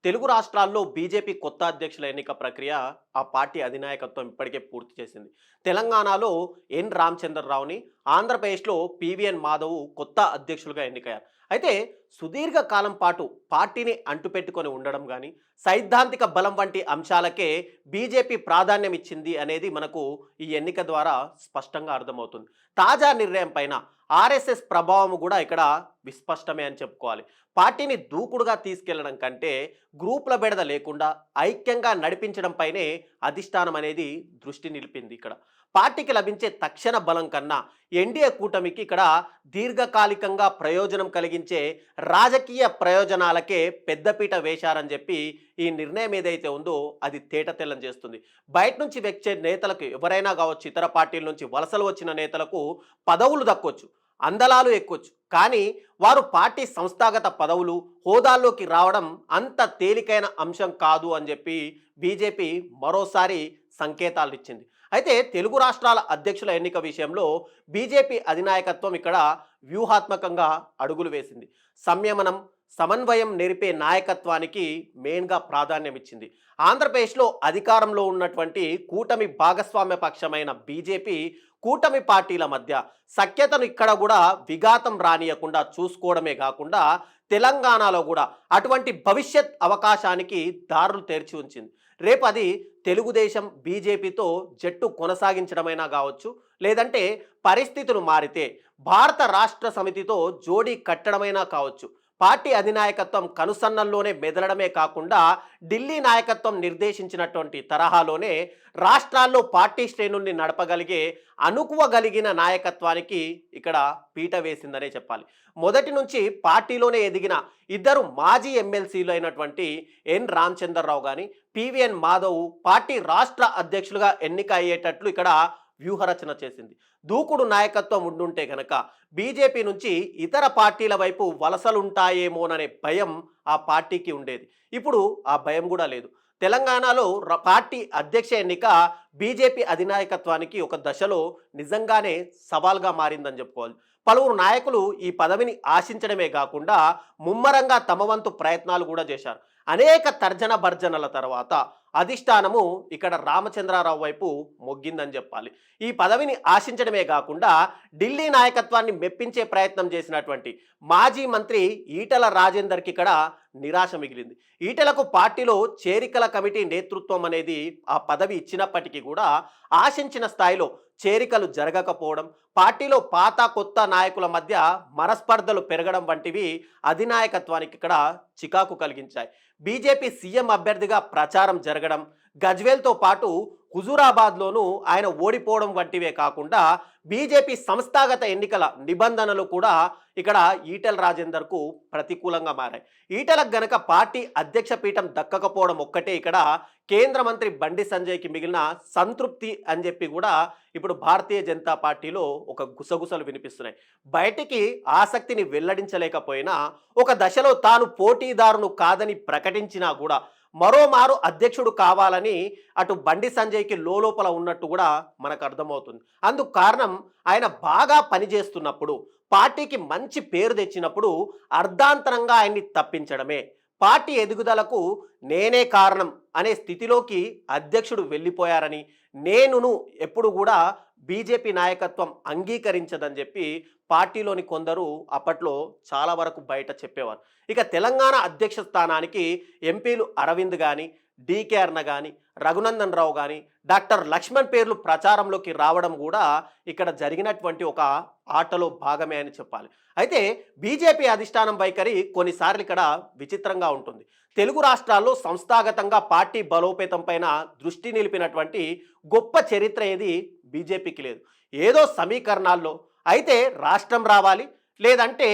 తెలుగు రాష్ట్రాల్లో బీజేపీ కొత్త అధ్యక్షుల ఎన్నిక ప్రక్రియ ఆ పార్టీ అధినాయకత్వం ఇప్పటికే పూర్తి చేసింది. తెలంగాణలో ఎన్ రామచంద్రరావుని, ఆంధ్రప్రదేశ్లో పీవీఎన్ మాధవ్ కొత్త అధ్యక్షులుగా ఎన్నికయ్యారు. అయితే సుదీర్ఘ కాలం పాటు పార్టీని అంటుపెట్టుకొని ఉండడం కానీ, సైద్ధాంతిక బలం వంటి అంశాలకే బీజేపీ ప్రాధాన్యం ఇచ్చింది అనేది మనకు ఈ ఎన్నిక ద్వారా స్పష్టంగా అర్థమవుతుంది. తాజా నిర్ణయం పైన ఆర్ఎస్ఎస్ ప్రభావం కూడా ఇక్కడ విస్పష్టమే అని చెప్పుకోవాలి. పార్టీని దూకుడుగా తీసుకెళ్లడం కంటే గ్రూపుల బెడద లేకుండా ఐక్యంగా నడిపించడం పైనే అధిష్టానం అనేది దృష్టి నిలిపింది. ఇక్కడ పార్టీకి లభించే తక్షణ బలం కన్నా ఎన్డీఏ కూటమికి ఇక్కడ దీర్ఘకాలికంగా ప్రయోజనం కలిగించే రాజకీయ ప్రయోజనాలకే పెద్దపీట వేశారని చెప్పి ఈ నిర్ణయం ఏదైతే ఉందో అది తేటతెల్లం చేస్తుంది. బయట నుంచి వచ్చే నేతలకు ఎవరైనా కావచ్చు, ఇతర పార్టీల నుంచి వలసలు వచ్చిన నేతలకు పదవులు దక్కొచ్చు, అందలాలు ఎక్కొచ్చు, కానీ వారు పార్టీ సంస్థాగత పదవులు హోదాల్లోకి రావడం అంత తేలికైన అంశం కాదు అని చెప్పి బీజేపీ మరోసారి సంకేతాలు ఇచ్చింది. అయితే తెలుగు రాష్ట్రాల అధ్యక్షుల ఎన్నిక విషయంలో బీజేపీ అధినాయకత్వం ఇక్కడ వ్యూహాత్మకంగా అడుగులు వేసింది. సంయమనం, సమన్వయం నేర్పే నాయకత్వానికి మెయిన్గా ప్రాధాన్యం ఇచ్చింది. ఆంధ్రప్రదేశ్లో అధికారంలో ఉన్నటువంటి కూటమి భాగస్వామ్య పక్షమైన బీజేపీ కూటమి పార్టీల మధ్య సఖ్యతను ఇక్కడ కూడా విఘాతం రానియకుండా చూసుకోవడమే కాకుండా తెలంగాణలో కూడా అటువంటి భవిష్యత్ అవకాశానికి దారులు తెరిచి ఉంచింది. రేపు అది తెలుగుదేశం బీజేపీతో జట్టు కొనసాగించడమైనా కావచ్చు, లేదంటే పరిస్థితులు మారితే భారత రాష్ట్ర సమితితో జోడీ కట్టడమైనా కావచ్చు. పార్టీ అధినాయకత్వం కనుసన్నల్లోనే మెదలడమే కాకుండా ఢిల్లీ నాయకత్వం నిర్దేశించినటువంటి తరహాలోనే రాష్ట్రాల్లో పార్టీ శ్రేణుల్ని నడపగలిగే అనుకువగలిగిన నాయకత్వానికి ఇక్కడ పీట వేసిందనే చెప్పాలి. మొదటి నుంచి పార్టీలోనే ఎదిగిన ఇద్దరు మాజీ ఎమ్మెల్సీలు అయినటువంటి ఎన్ రామచంద్రరావు కానీ పీవీఎన్ మాధవ్ పార్టీ రాష్ట్ర అధ్యక్షులుగా ఎన్నిక అయ్యేటట్లు ఇక్కడ వ్యూహరచన చేసింది. దూకుడు నాయకత్వం ఉండుంటే గనక బీజేపీ నుంచి ఇతర పార్టీల వైపు వలసలుంటాయేమోననే భయం ఆ పార్టీకి ఉండేది. ఇప్పుడు ఆ భయం కూడా లేదు. తెలంగాణలో పార్టీ అధ్యక్ష ఎన్నిక బీజేపీ అధినాయకత్వానికి ఒక దశలో నిజంగానే సవాల్గా మారిందని చెప్పుకోవాలి. పలువురు నాయకులు ఈ పదవిని ఆశించడమే కాకుండా ముమ్మరంగా తమ వంతు ప్రయత్నాలు కూడా చేశారు. అనేక తర్జన భర్జనల తర్వాత అధిష్టానము ఇక్కడ రామచంద్రారావు వైపు మొగ్గిందని చెప్పాలి. ఈ పదవిని ఆశించడమే కాకుండా ఢిల్లీ నాయకత్వాన్ని మెప్పించే ప్రయత్నం చేసినటువంటి మాజీ మంత్రి ఈటల రాజేందర్కి ఇక్కడ నిరాశ మిగిలింది. ఈటలకు పార్టీలో చేరికల కమిటీ నేతృత్వం అనేది ఆ పదవి ఇచ్చినప్పటికీ కూడా ఆశించిన స్థాయిలో చేరికలు జరగకపోవడం, పార్టీలో పాత కొత్త నాయకుల మధ్య మనస్పర్ధలు పెరగడం వంటివి అధినాయకత్వానికి ఇక్కడ చికాకు కలిగించాయి. బీజేపీ సీఎం అభ్యర్థిగా ప్రచారం జరగడం, గజ్వేల్తో పాటు హుజూరాబాద్లోనూ ఆయన ఓడిపోవడం వంటివే కాకుండా బీజేపీ సంస్థాగత ఎన్నికల నిబంధనలు కూడా ఇక్కడ ఈటెల రాజేందర్కు ప్రతికూలంగా మారాయి. ఈటలకు గనక పార్టీ అధ్యక్ష పీఠం దక్కకపోవడం ఒక్కటే ఇక్కడ కేంద్ర మంత్రి బండి సంజయ్కి మిగిలిన సంతృప్తి అని చెప్పి కూడా ఇప్పుడు భారతీయ జనతా పార్టీలో ఒక గుసగుసలు వినిపిస్తున్నాయి. బయటికి ఆసక్తిని వెల్లడించలేకపోయినా ఒక దశలో తాను పోటీదారును కాదని ప్రకటించినా కూడా మరోమారు అధ్యక్షుడు కావాలని అటు బండి సంజయ్కి లోపల ఉన్నట్టు కూడా మనకు అర్థమవుతుంది. అందుకు కారణం ఆయన బాగా పనిచేస్తున్నప్పుడు, పార్టీకి మంచి పేరు తెచ్చినప్పుడు అర్ధాంతరంగా ఆయన్ని తప్పించడమే. పార్టీ ఎదుగుదలకు నేనే కారణం అనే స్థితిలోకి అధ్యక్షుడు వెళ్ళిపోయారని, నేనును ఎప్పుడు కూడా బీజేపీ నాయకత్వం అంగీకరించదని చెప్పి పార్టీలోని కొందరు అప్పట్లో చాలా వరకు బయట చెప్పేవారు. ఇక తెలంగాణ అధ్యక్ష స్థానానికి ఎంపీలు అరవింద్ కానీ, డీకే అర్ణ కానీ, రఘునందన్ రావు కానీ, డాక్టర్ లక్ష్మణ్ పేర్లు ప్రచారంలోకి రావడం కూడా ఇక్కడ జరిగినటువంటి ఒక ఆటలో భాగమే అని చెప్పాలి. అయితే బీజేపీ అధిష్టానం వైఖరి కొన్నిసార్లు ఇక్కడ విచిత్రంగా ఉంటుంది. తెలుగు రాష్ట్రాల్లో సంస్థాగతంగా పార్టీ బలోపేతం పైన దృష్టి నిలిపినటువంటి గొప్ప చరిత్ర ఏది బీజేపీకి లేదు. ఏదో సమీకరణాల్లో అయితే రాష్ట్రం రావాలి, లేదంటే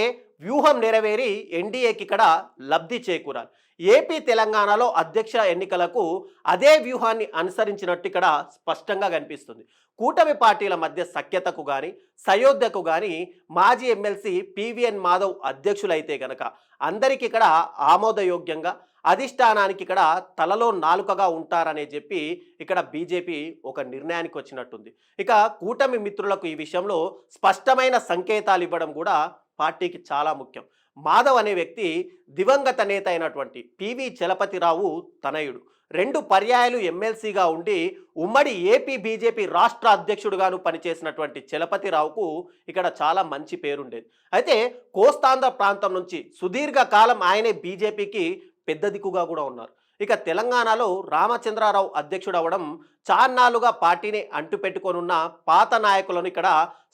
వ్యూహం నెరవేరి ఎన్డీఏకి ఇక్కడ లబ్ధి చేకూరాలి. ఏపీ తెలంగాణలో అధ్యక్ష ఎన్నికలకు అదే వ్యూహాన్ని అనుసరించినట్టు ఇక్కడ స్పష్టంగా కనిపిస్తుంది. కూటమి పార్టీల మధ్య సఖ్యతకు కానీ సయోధ్యకు కానీ మాజీ ఎమ్మెల్సీ పీవీఎన్ మాధవ్ అధ్యక్షులైతే గనక అందరికీ ఇక్కడ ఆమోదయోగ్యంగా, అధిష్టానానికి ఇక్కడ తలలో నాలుకగా ఉంటారనే చెప్పి ఇక్కడ బీజేపీ ఒక నిర్ణయానికి వచ్చినట్టుంది. ఇక కూటమి మిత్రులకు ఈ విషయంలో స్పష్టమైన సంకేతాలు ఇవ్వడం కూడా పార్టీకి చాలా ముఖ్యం. మాధవ్ అనే వ్యక్తి దివంగత నేత అయినటువంటి పివి చలపతిరావు తనయుడు. 2 పర్యాయాలు ఎమ్మెల్సీగా ఉండి ఉమ్మడి ఏపీ బీజేపీ రాష్ట్ర అధ్యక్షుడుగాను పనిచేసినటువంటి చలపతిరావుకు ఇక్కడ చాలా మంచి పేరుండేది. అయితే కోస్తాంధ్ర ప్రాంతం నుంచి సుదీర్ఘ కాలం ఆయనే బీజేపీకి పెద్ద దిక్కుగా కూడా ఉన్నారు. ఇక తెలంగాణలో రామచంద్రారావు అధ్యక్షుడు అవ్వడం చాన్నాళ్లుగా పార్టీని అంటుపెట్టుకొనున్న పాత నాయకులను ఇక్కడ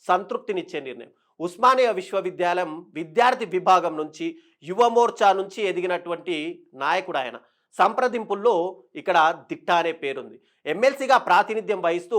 సంతృప్తినిచ్చే నిర్ణయం. ఉస్మానియా విశ్వవిద్యాలయం విద్యార్థి విభాగం నుంచి యువమోర్చా నుంచి ఎదిగినటువంటి నాయకుడు ఆయన. సంప్రదింపుల్లో ఇక్కడ దిట్ట అనే పేరుంది. ఎమ్మెల్సీగా ప్రాతినిధ్యం వహిస్తూ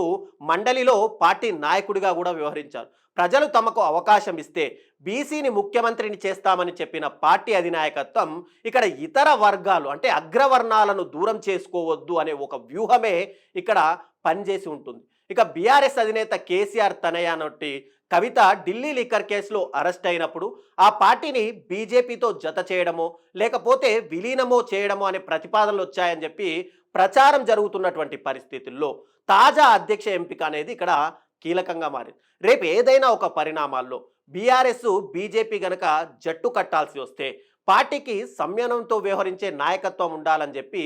మండలిలో పార్టీ నాయకుడిగా కూడా వ్యవహరించారు. ప్రజలు తమకు అవకాశం ఇస్తే బీసీని ముఖ్యమంత్రిని చేస్తామని చెప్పిన పార్టీ అధినాయకత్వం ఇక్కడ ఇతర వర్గాలు అంటే అగ్రవర్ణాలను దూరం చేసుకోవద్దు అనే ఒక వ్యూహమే ఇక్కడ పనిచేసి ఉంటుంది. ఇక బీఆర్ఎస్ అధినేత కేసీఆర్ తనయ నొట్టి కవిత ఢిల్లీ లిక్కర్ కేసులో అరెస్ట్ అయినప్పుడు ఆ పార్టీని బీజేపీతో జత చేయడమో లేకపోతే విలీనమో చేయడమో అనే ప్రతిపాదనలు వచ్చాయని చెప్పి ప్రచారం జరుగుతున్నటువంటి పరిస్థితుల్లో తాజా అధ్యక్ష ఎంపిక అనేది ఇక్కడ కీలకంగా మారింది. రేపు ఏదైనా ఒక పరిణామాల్లో బీఆర్ఎస్ బీజేపీ గనక జట్టు కట్టాల్సి వస్తే పార్టీకి సంయమనంతో వ్యవహరించే నాయకత్వం ఉండాలని చెప్పి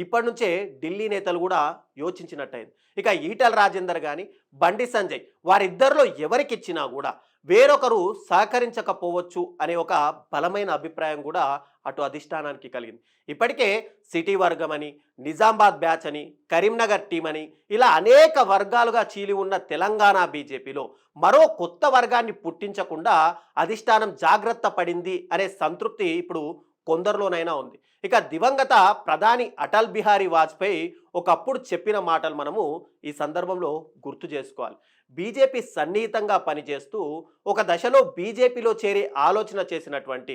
ఇప్పటి నుంచే ఢిల్లీ నేతలు కూడా యోచించినట్టయింది. ఇక ఈటల రాజేందర్ కానీ బండి సంజయ్ వారిద్దరిలో ఎవరికిచ్చినా కూడా వేరొకరు సహకరించకపోవచ్చు అనే ఒక బలమైన అభిప్రాయం కూడా అటు అధిష్టానానికి కలిగింది. ఇప్పటికే సిటీ వర్గం అని, నిజామాబాద్ బ్యాచ్ అని, కరీంనగర్ టీం అని ఇలా అనేక వర్గాలుగా చీలి ఉన్న తెలంగాణ బీజేపీలో మరో కొత్త వర్గాన్ని పుట్టించకుండా అధిష్టానం జాగ్రత్త పడింది అనే సంతృప్తి ఇప్పుడు కొందరిలోనైనా ఉంది. ఇక దివంగత ప్రధాని అటల్ బిహారీ వాజ్పేయి ఒకప్పుడు చెప్పిన మాటలు మనము ఈ సందర్భంలో గుర్తు చేసుకోవాలి. బీజేపీ సన్నిహితంగా పనిచేస్తూ ఒక దశలో బీజేపీలో చేరే ఆలోచన చేసినటువంటి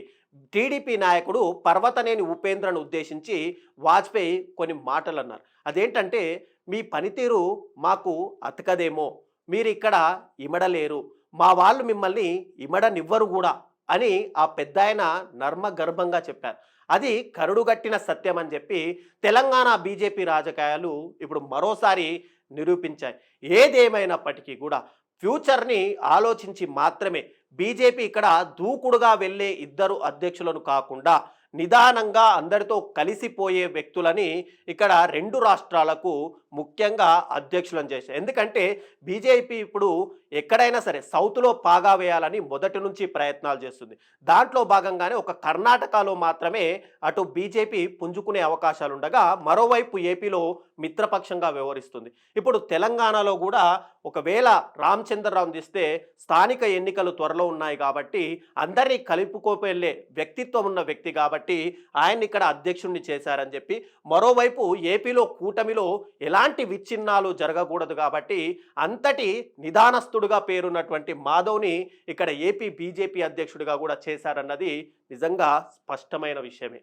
టీడీపీ నాయకుడు పర్వతనేని ఉపేంద్రను ఉద్దేశించి వాజ్పేయి కొన్ని మాటలు అన్నారు. అదేంటంటే, మీ పనితీరు మాకు అతకదేమో, మీరు ఇక్కడ ఇమడలేరు, మా వాళ్ళు మిమ్మల్ని ఇమడనివ్వరు కూడా అని ఆ పెద్దాయన నర్మ గర్భంగా చెప్పారు. అది కరుడుగట్టిన సత్యం అని చెప్పి తెలంగాణ బీజేపీ రాజకీయాలు ఇప్పుడు మరోసారి నిరూపించాయి. ఏదేమైనప్పటికీ కూడా ఫ్యూచర్ని ఆలోచించి మాత్రమే బీజేపీ ఇక్కడ దూకుడుగా వెళ్ళే ఇద్దరు అధ్యక్షులను కాకుండా నిదానంగా అందరితో కలిసిపోయే వ్యక్తులని ఇక్కడ 2 రాష్ట్రాలకు ముఖ్యంగా అధ్యక్షులను చేశారు. ఎందుకంటే బీజేపీ ఇప్పుడు ఎక్కడైనా సరే సౌత్లో పాగా వేయాలని మొదటి నుంచి ప్రయత్నాలు చేస్తుంది. దాంట్లో భాగంగానే ఒక కర్ణాటకలో మాత్రమే అటు బీజేపీ పుంజుకునే అవకాశాలు ఉండగా మరోవైపు ఏపీలో మిత్రపక్షంగా వ్యవహరిస్తుంది. ఇప్పుడు తెలంగాణలో కూడా ఒకవేళ రామచంద్రరావును తీస్తే స్థానిక ఎన్నికలు త్వరలో ఉన్నాయి కాబట్టి అందరినీ కలుపుకోపెళ్ళే వ్యక్తిత్వం ఉన్న వ్యక్తి కాబట్టి ఆయన్ని ఇక్కడ అధ్యక్షుడిని చేశారని చెప్పి, మరోవైపు ఏపీలో కూటమిలో ఎలాంటి విచ్ఛిన్నాలు జరగకూడదు కాబట్టి అంతటి నిదానస్తుడుగా పేరున్నటువంటి మాధవ్ని ఇక్కడ ఏపీ బీజేపీ అధ్యక్షుడిగా కూడా చేశారన్నది నిజంగా స్పష్టమైన విషయమే.